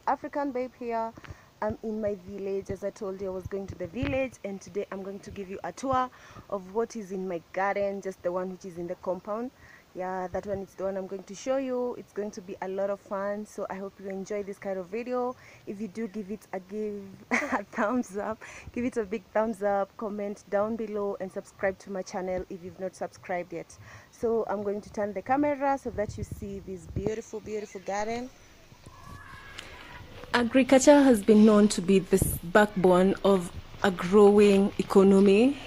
African Babe here. I'm in my village. As I told you, I was going to the village, and today I'm going to give you a tour of what is in my garden, just the one which is in the compound. Yeah, that one is the one I'm going to show you. It's going to be a lot of fun, so I hope you enjoy this kind of video. If you do, give it a thumbs up, give it a big thumbs up, comment down below, and subscribe to my channel if you've not subscribed yet. So I'm going to turn the camera so that you see this beautiful garden. Agriculture has been known to be this backbone of a growing economy,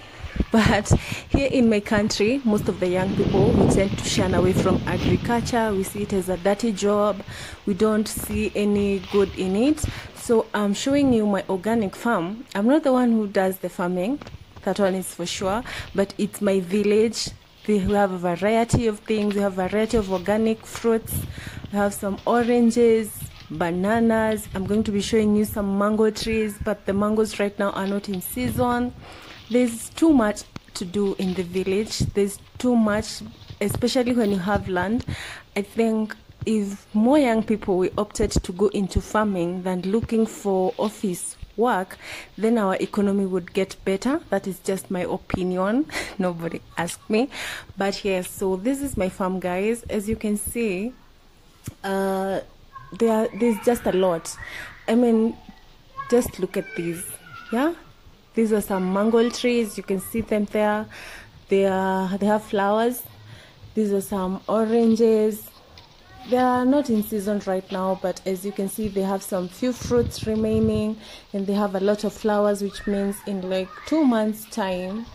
but here in my country, most of the young people, we tend to shun away from agriculture. We see it as a dirty job. We don't see any good in it. So I'm showing you my organic farm. I'm not the one who does the farming, that one is for sure, but it's my village. We have a variety of things. We have a variety of organic fruits. We have some oranges, bananas. I'm going to be showing you some mango trees, but the mangoes right now are not in season. There's too much to do in the village. There's too much, especially when you have land. I think if more young people we opted to go into farming than looking for office work, then our economy would get better. That is just my opinion. Nobody asked me, but yes. So this is my farm, guys. As you can see, there's just a lot. I mean, just look at these. Yeah, these are some mango trees. You can see them there. They have flowers. These are some oranges. They are not in season right now, but as you can see, they have some few fruits remaining, and they have a lot of flowers, which means in like 2 months time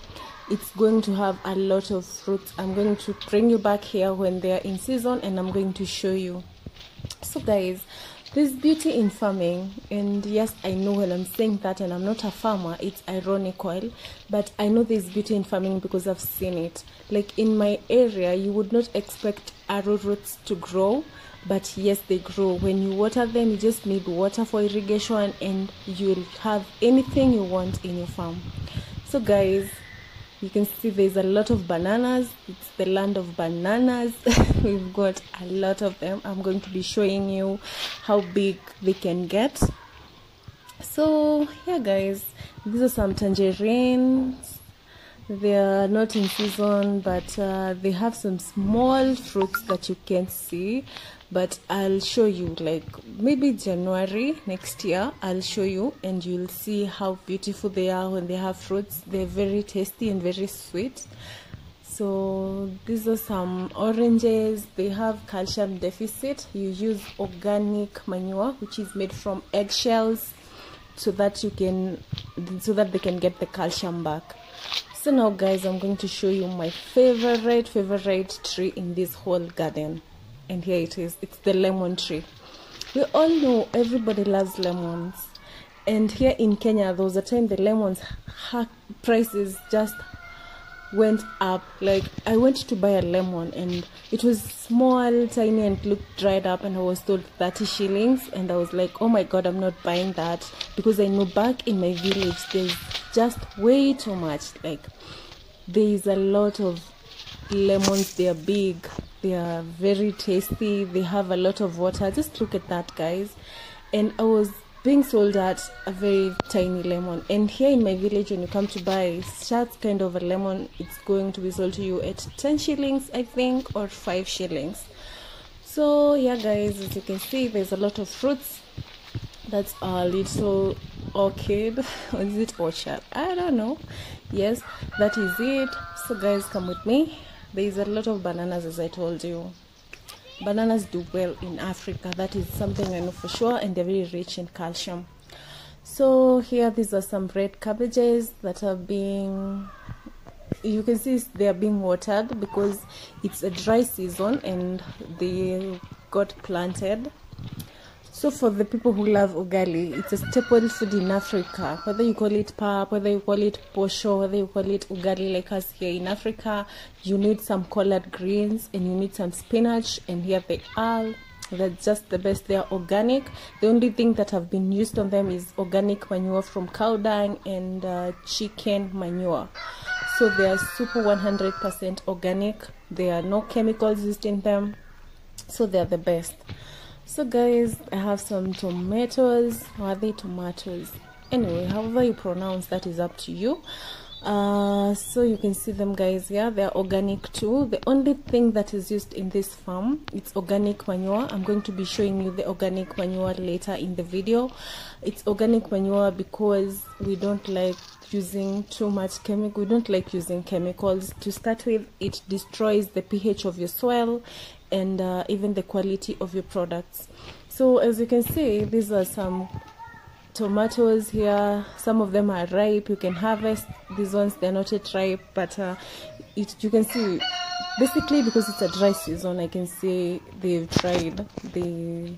it's going to have a lot of fruits. I'm going to bring you back here when they are in season, and I'm going to show you. So guys, there's beauty in farming, and yes, I know when I'm saying that and I'm not a farmer, it's ironical, but I know there's beauty in farming because I've seen it. Like in my area, you would not expect arrowroots to grow, but yes, they grow. When you water them, you just need water for irrigation, and you'll have anything you want in your farm. So guys, you can see there's a lot of bananas. It's the land of bananas. We've got a lot of them. I'm going to be showing you how big they can get. So yeah guys, these are some tangerines. They are not in season, but they have some small fruits that you can't see. But I'll show you, like maybe January next year, I'll show you, and you'll see how beautiful they are when they have fruits. They're very tasty and very sweet. So these are some oranges. They have calcium deficit. You use organic manure, which is made from eggshells, so that they can get the calcium back. So now guys, I'm going to show you my favorite tree in this whole garden. And here it is. It's the lemon tree. We all know everybody loves lemons, and here in Kenya there was a time the lemons prices just went up. Like I went to buy a lemon and it was small, tiny, and looked dried up, and I was told 30 shillings, and I was like, oh my god, I'm not buying that, because I know back in my village there's just way too much. Like there is a lot of lemons. They are big, they are very tasty, they have a lot of water. Just look at that guys. And I was being sold at a very tiny lemon, and here in my village when you come to buy that kind of a lemon, it's going to be sold to you at 10 shillings I think, or 5 shillings. So yeah guys, as you can see, there's a lot of fruits. That's our little orchid, or is it orchard? I don't know. Yes, that is it. So guys, come with me. There's a lot of bananas, as I told you. Bananas do well in Africa. That is something I know for sure, and they're very rich in calcium. So here, these are some red cabbages that are being, you can see they are being watered because it's a dry season and they got planted. So for the people who love ugali, it's a staple food in Africa. Whether you call it pap, whether you call it posho, whether you call it ugali like us here in Africa, you need some collard greens and you need some spinach, and here they are. They're just the best. They are organic. The only thing that have been used on them is organic manure from cow dung and chicken manure. So they are super 100% organic. There are no chemicals used in them. So they are the best. So guys, I have some tomatoes. Are they tomatoes? Anyway, however you pronounce, that is up to you. So you can see them, guys. Yeah, they're organic too. The only thing that is used in this farm, it's organic manure. I'm going to be showing you the organic manure later in the video. It's organic manure because we don't like using too much chemical. We don't like using chemicals. To start with, it destroys the pH of your soil and even the quality of your products. So as you can see, these are some tomatoes here. Some of them are ripe, you can harvest. These ones, they're not yet ripe, but you can see basically because it's a dry season, I can see they've tried.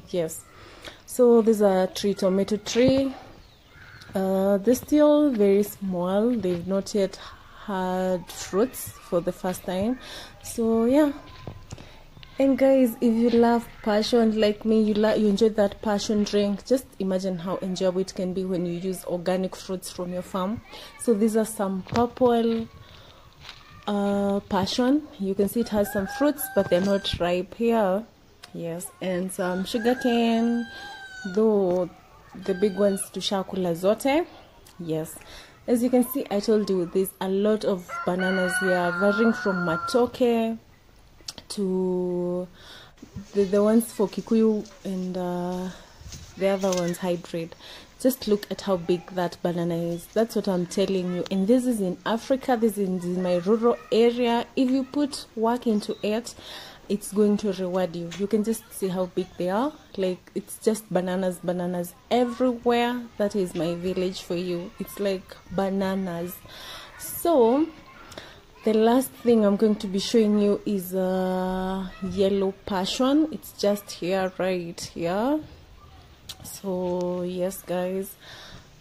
Yes, so these are 3 tomato tree. They're still very small, they've not yet had fruits for the first time. So yeah. And guys, if you love passion like me, you enjoy that passion drink, just imagine how enjoyable it can be when you use organic fruits from your farm. So these are some purple passion. You can see it has some fruits, but they're not ripe here. Yes, and some sugarcane, though the big ones tushakula zote. Yes, as you can see, I told you there's a lot of bananas here, varying from matoke to the ones for Kikuyu and the other ones hybrid. Just look at how big that banana is. That's what I'm telling you. And this is in Africa, this is in my rural area. If you put work into it, it's going to reward you. You can just see how big they are. Like, it's just bananas everywhere. That is my village for you. It's like bananas. So the last thing I'm going to be showing you is yellow passion. It's just here, right here. So yes guys,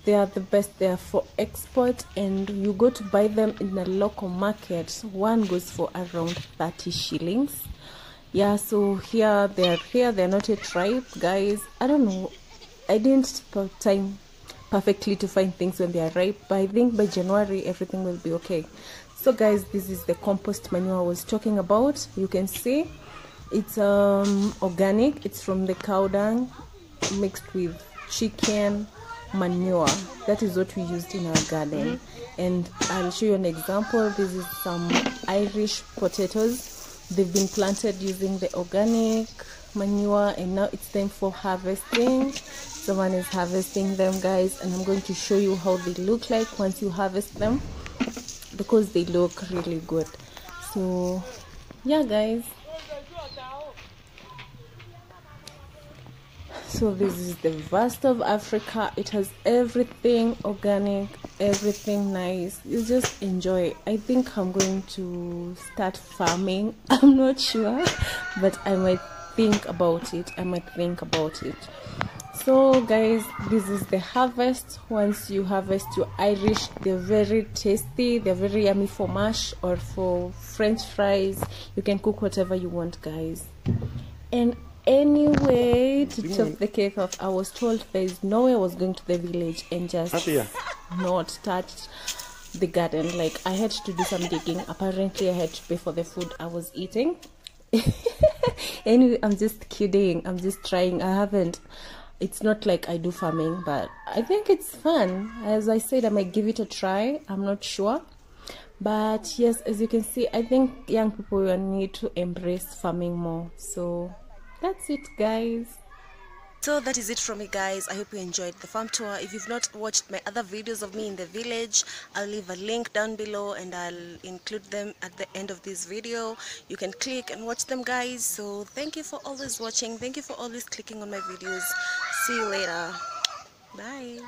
they are the best. They are for export, and you go to buy them in a local market, one goes for around 30 shillings. Yeah, so here they're not yet ripe, guys. I don't know, I didn't put time perfectly to find things when they are ripe, but I think by January everything will be okay. So guys, this is the compost manure I was talking about. You can see it's organic. It's from the cow dung mixed with chicken manure. That is what we used in our garden. And I'll show you an example. This is some Irish potatoes. They've been planted using the organic manure, and now it's time for harvesting. Someone is harvesting them, guys, and I'm going to show you how they look like once you harvest them, because they look really good. So yeah guys, so this is the vast of Africa. It has everything organic, everything nice. You just enjoy. I think I'm going to start farming. I'm not sure, but I might think about it. So guys, this is the harvest. Once you harvest your Irish, they're very tasty. They're very yummy for mash or for French fries. You can cook whatever you want, guys. And anyway, to top the cake off, I was told there is no way I was going to the village and just not touch the garden. Like, I had to do some digging. Apparently I had to pay for the food I was eating. Anyway, I'm just kidding. I'm just trying. It's not like I do farming, but I think it's fun. As I said, I might give it a try. I'm not sure. But yes, as you can see, I think young people will need to embrace farming more. So that's it, guys. So that is it from me, guys. I hope you enjoyed the farm tour. If you've not watched my other videos of me in the village, I'll leave a link down below and I'll include them at the end of this video. You can click and watch them, guys. So thank you for always watching. Thank you for always clicking on my videos. See you later. Bye.